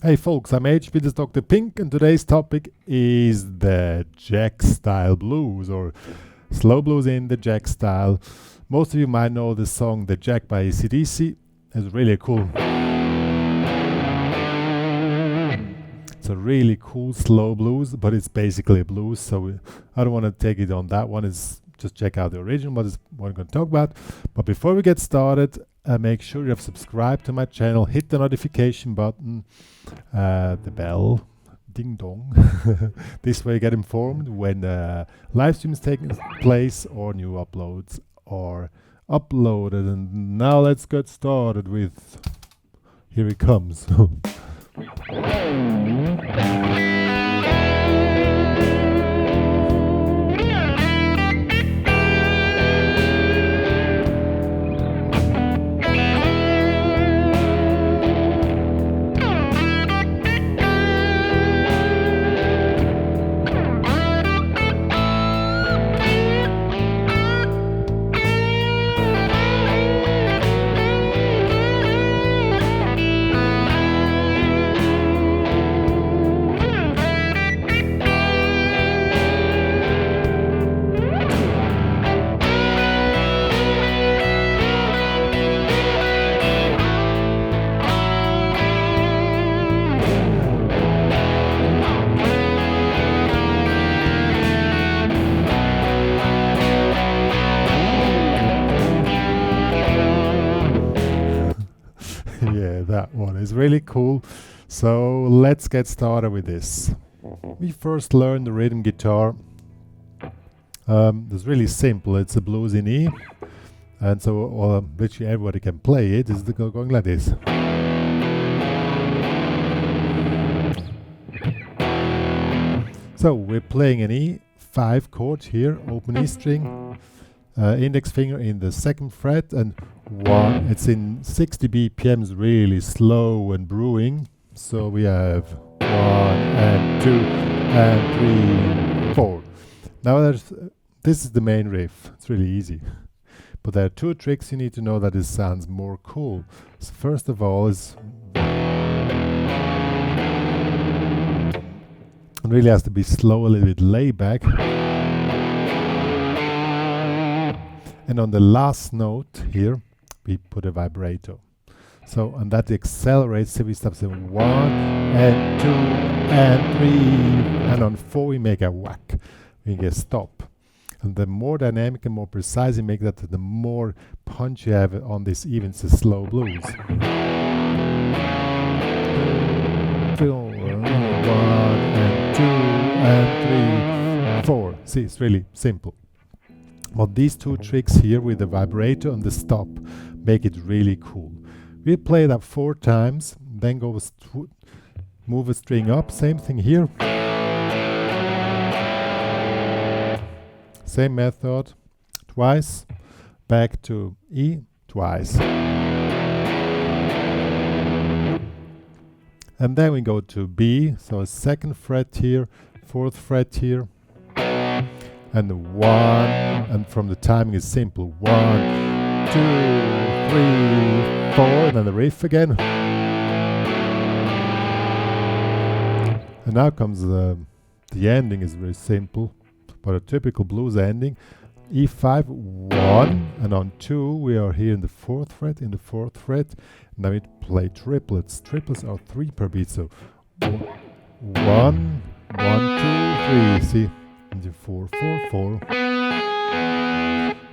Hey folks, I'm HP, this Dr. Pink, and today's topic is the Jack style blues, or slow blues in the Jack style. Most of you might know the song The Jack by ACDC. It's really cool. It's a really cool slow blues, but it's basically a blues, so I don't want to take it on that one. It's just check out the original, what I'm going to talk about. But before we get started, make sure you have subscribed to my channel, hit the notification button, the bell, ding dong. This way you get informed when live stream is taking place or new uploads are uploaded. And now let's get started with, here it comes. Yeah, that one is really cool. So let's get started with this. We first learn the rhythm guitar. It's really simple. It's a blues in E, and so literally everybody can play it. It's going like this. So we're playing an E5 chord here, open E string, index finger in the 2nd fret, and one. It's in 60 BPMs, really slow and brewing. So we have 1 and 2 and 3, 4. Now this is the main riff. It's really easy. But there are 2 tricks you need to know that it sounds more cool. So first of all is it really has to be slow, a little bit laid back. And on the last note here, we put a vibrato. So, and that accelerates, so we stop saying 1 and 2 and 3, and on 4 we make a whack. We get stop. And the more dynamic and more precise you make that, the more punch you have on this, even the slow blues. 1 and 2 and 3, 4. See, it's really simple. But these 2 tricks here with the vibrato and the stop make it really cool. We play that 4 times, then move a string up, same thing here. Same method, twice, back to E, twice. And then we go to B, so a 2nd fret here, 4th fret here, and the 1, and from the timing is simple, 1, 2, 3, 4, and then the riff again. And now comes the ending is very simple, but a typical blues ending. E5, 1, and on 2 we are here in the 4th fret, Now we play triplets. Triplets are 3 per beat, so 1, 1, 2, 3, see? And the 4, 4, 4.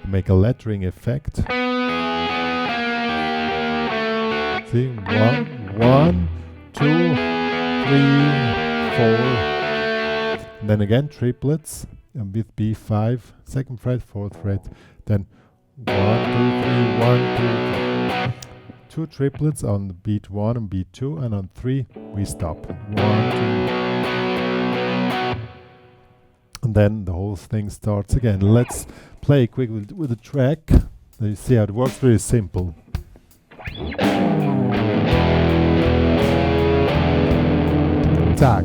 Make a lettering effect. See, 1, 1, 2, 3, 4. And then again triplets, and with B5, 2nd fret, 4th fret. Then 1, 2, 3, 1, 2, 3. 2 triplets on beat 1 and beat 2, and on 3 we stop. 1, 2. And then the whole thing starts again. Let's play quick with the track. You see how it works, really simple. Tack.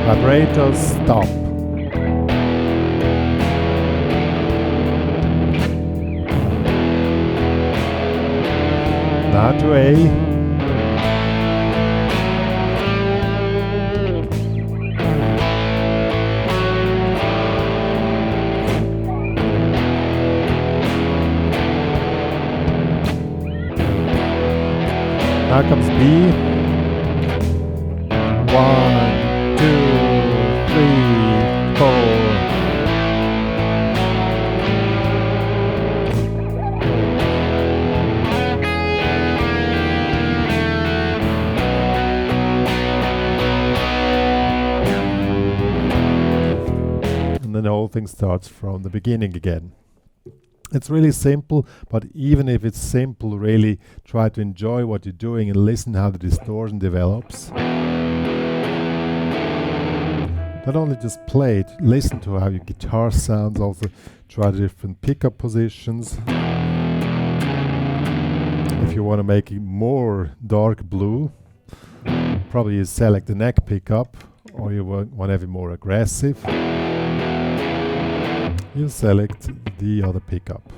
Vibrato, stop. Now to A. Now comes B. 1, 2, 3, 4. And then the whole thing starts from the beginning again. It's really simple, but even if it's simple, really try to enjoy what you're doing and listen how the distortion develops. Not only just play it, listen to how your guitar sounds, also try different pickup positions. If you want to make it more dark blue, probably you select the neck pickup, or you want to have it more aggressive. You select the other pickup.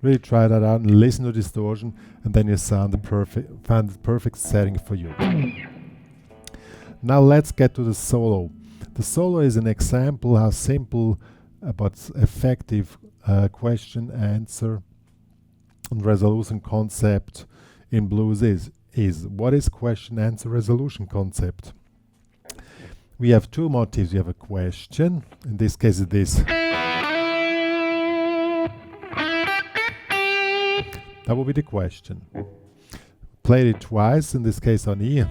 Really try that out and listen to distortion, and then you find the perfect setting for you. Now let's get to the solo. The solo is an example how simple but effective question, answer, and resolution concept in blues is. What is question, answer, resolution concept? We have two motifs. We have a question. In this case it is. That will be the question. Played it twice, in this case on E. I'm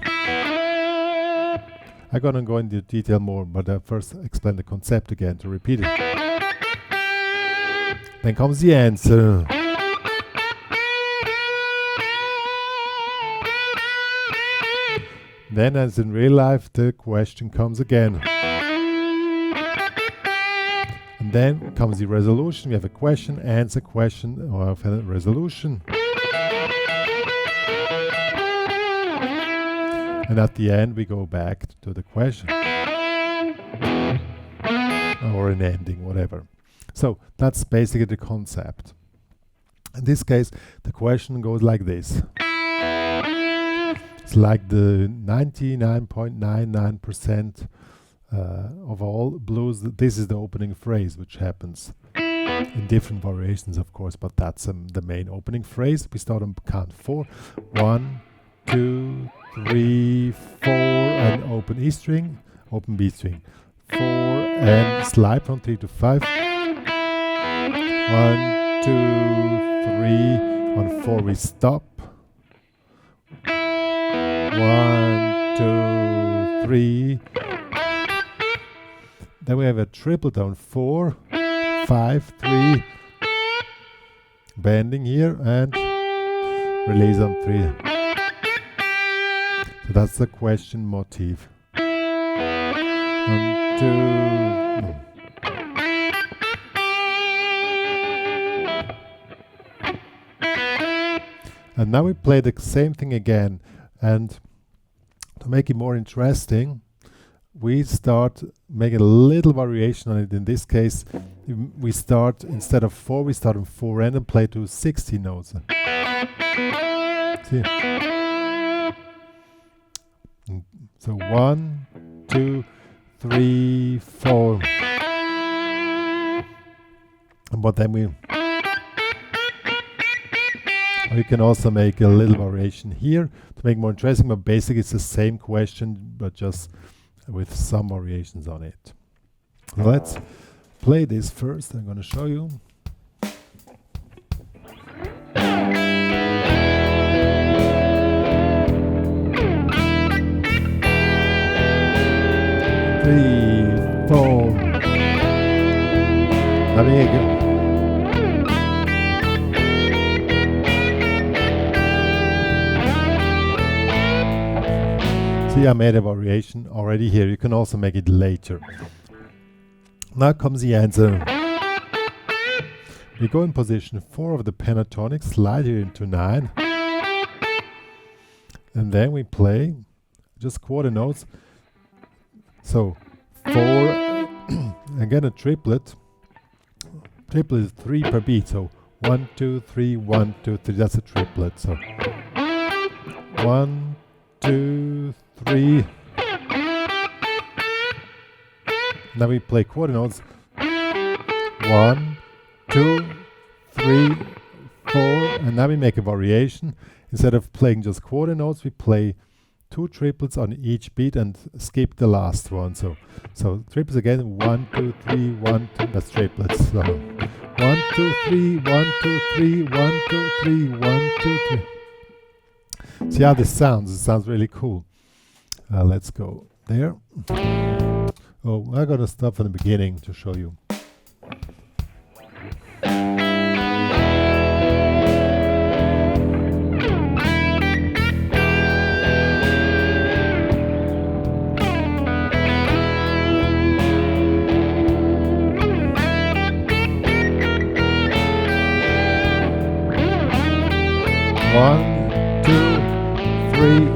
gonna go into detail more, but I first explain the concept again to repeat it. Then comes the answer. Then, as in real life, the question comes again. And then comes the resolution. We have a question, answer, question, or a resolution. And at the end, we go back to the question. Or an ending, whatever. So that's basically the concept. In this case, the question goes like this. It's like the 99.99% of all blues. This is the opening phrase, which happens in different variations, of course, but that's the main opening phrase. We start on count 4. 1, 2, 3, 4, and open E string, open B string. 4 and slide from 3 to 5. 1, 2, 3. On 4 we stop. 1, 2, 3. Then we have a triple down 4, 5, 3. Bending here and release on 3. So that's the question motif. 1, 2. And now we play the same thing again, and to make it more interesting, we start making a little variation on it. In this case, we start, instead of 4, we start on 4 and play to 60 notes. See? So 1, 2, 3, 4. But then we can also make a little variation here to make it more interesting, but basically it's the same question, but just with some variations on it. So let's play this first. I'm going to show you. Three, 4. Now here you go. See, I made a variation already here. You can also make it later. Now comes the answer. We go in position 4 of the pentatonic, slide here into 9. And then we play just quarter notes. So 4, again a triplet. Triplet is 3 per beat. So 1, 2, 3, 1, 2, 3. That's a triplet. So 1, 2, 3. Now we play quarter notes. 1, 2, 3, 4, and now we make a variation. Instead of playing just quarter notes, we play 2 triplets on each beat and skip the last one. So triplets again, 1, 2, 3, 1, 2, that's triplets. So 1, 2, 3, 1, 2, 3, 1, 2, 3, 1, 2, 3. See how this sounds? It sounds really cool. Let's go there. Oh, I gotta stop from the beginning to show you. One, 2, 3,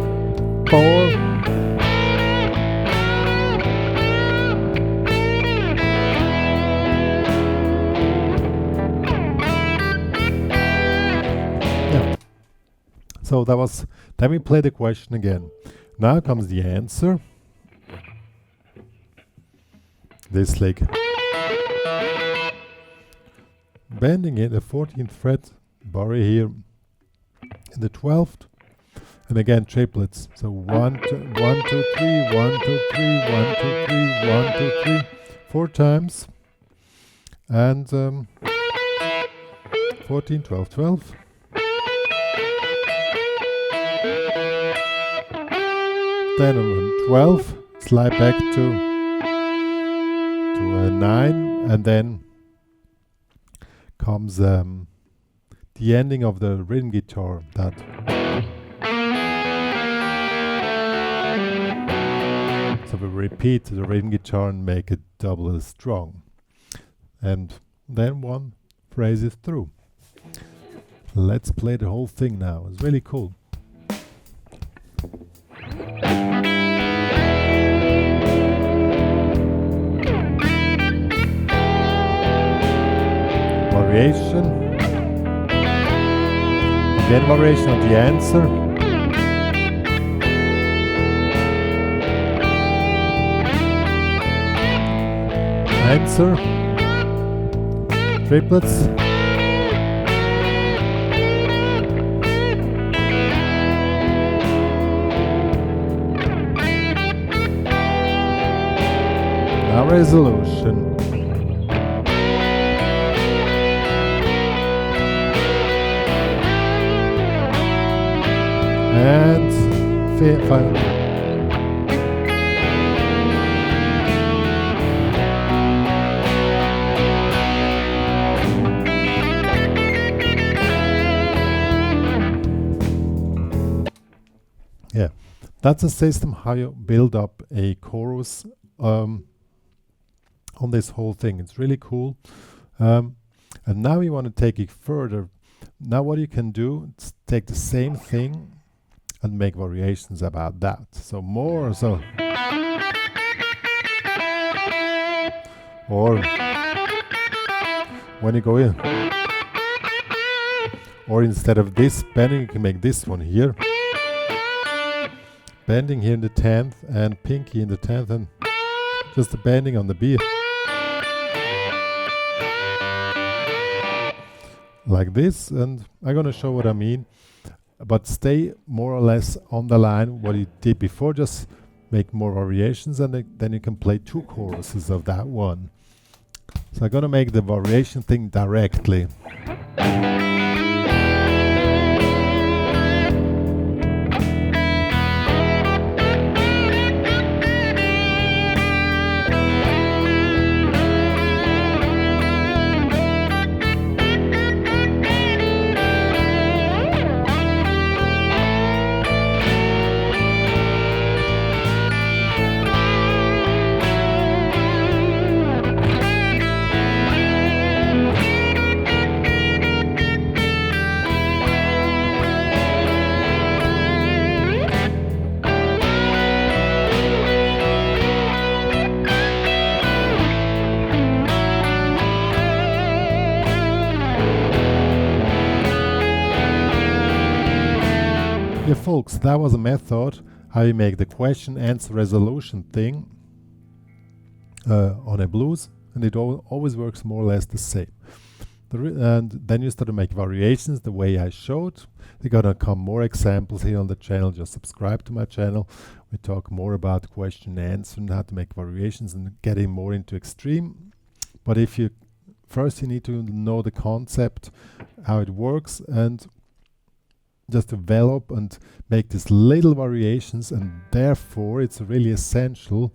4. So that was, then we play the question again. Now comes the answer. This like bending in the 14th fret, barre here in the 12th, and again triplets. So 1, 2, 1, 2, 3, 1, 2, 3, 1, 2, 3, 1, 2, 3, 4 times, and 14, 12, 12. Then on 12, slide back to a 9, and then comes the ending of the rhythm guitar. That so we repeat the rhythm guitar and make it double as strong, and then one phrase is through. Let's play the whole thing now. It's really cool. Variation, again variation of the answer, triplets, now resolution. And final. Yeah, that's a system how you build up a chorus on this whole thing. It's really cool. And now we want to take it further. Now what you can do is take the same thing and make variations about that. So more, so or when you go in, or instead of this bending, you can make this one here, bending here in the 10th and pinky in the 10th, and just a bending on the beat like this. And I'm gonna show what I mean, but stay more or less on the line what you did before. Just make more variations, and then you can play 2 choruses of that one. So I'm gonna make the variation thing directly. Yeah, folks, that was a method how you make the question answer resolution thing on a blues, and it always works more or less the same. And then you start to make variations the way I showed. There are gonna come more examples here on the channel. Just subscribe to my channel. We talk more about question and answer and how to make variations and getting more into extreme. But if you first you need to know the concept, how it works, and just develop and make these little variations, and therefore it's really essential.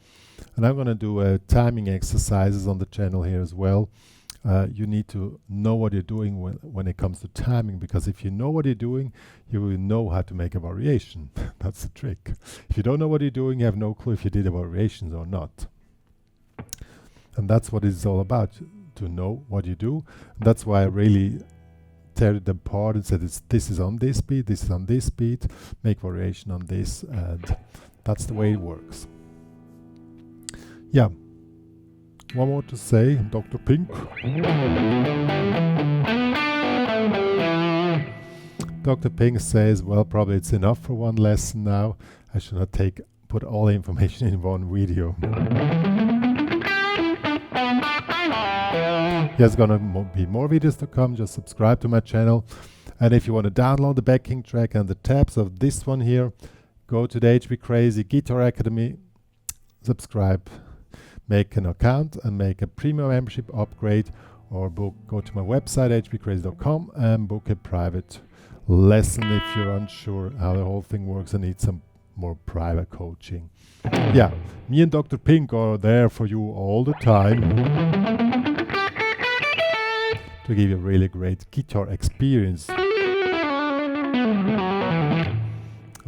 And I'm going to do timing exercises on the channel here as well. You need to know what you're doing when it comes to timing, because if you know what you're doing, you will know how to make a variation. That's the trick. If you don't know what you're doing, you have no clue if you did a variations or not. And that's what it's all about, to know what you do. And that's why I really tear it apart and said this is on this beat, this is on this beat, make variation on this, and that's the way it works. Yeah. One more to say, Dr. Pink. Dr. Pink says, well, probably it's enough for one lesson now. I should not put all the information in one video. There's gonna be more videos to come. Just subscribe to my channel. And if you want to download the backing track and the tabs of this one here, go to the HPCrazy Guitar Academy, subscribe, make an account and make a premium membership upgrade, or go to my website hpcrazy.com and book a private lesson if you're unsure how the whole thing works and need some more private coaching. Yeah, me and Dr. Pink are there for you all the time to give you a really great guitar experience.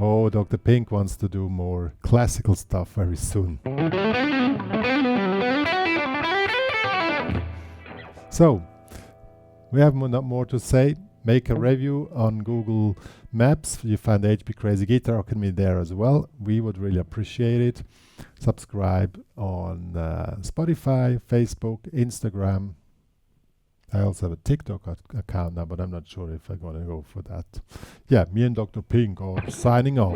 Oh, Dr. Pink wants to do more classical stuff very soon. So, we have not more to say. Make a review on Google Maps. You find the HPCrazy Guitar Academy there as well. We would really appreciate it. Subscribe on Spotify, Facebook, Instagram. I also have a TikTok account now, but I'm not sure if I'm going to go for that. Yeah, me and Dr. Pink are signing off.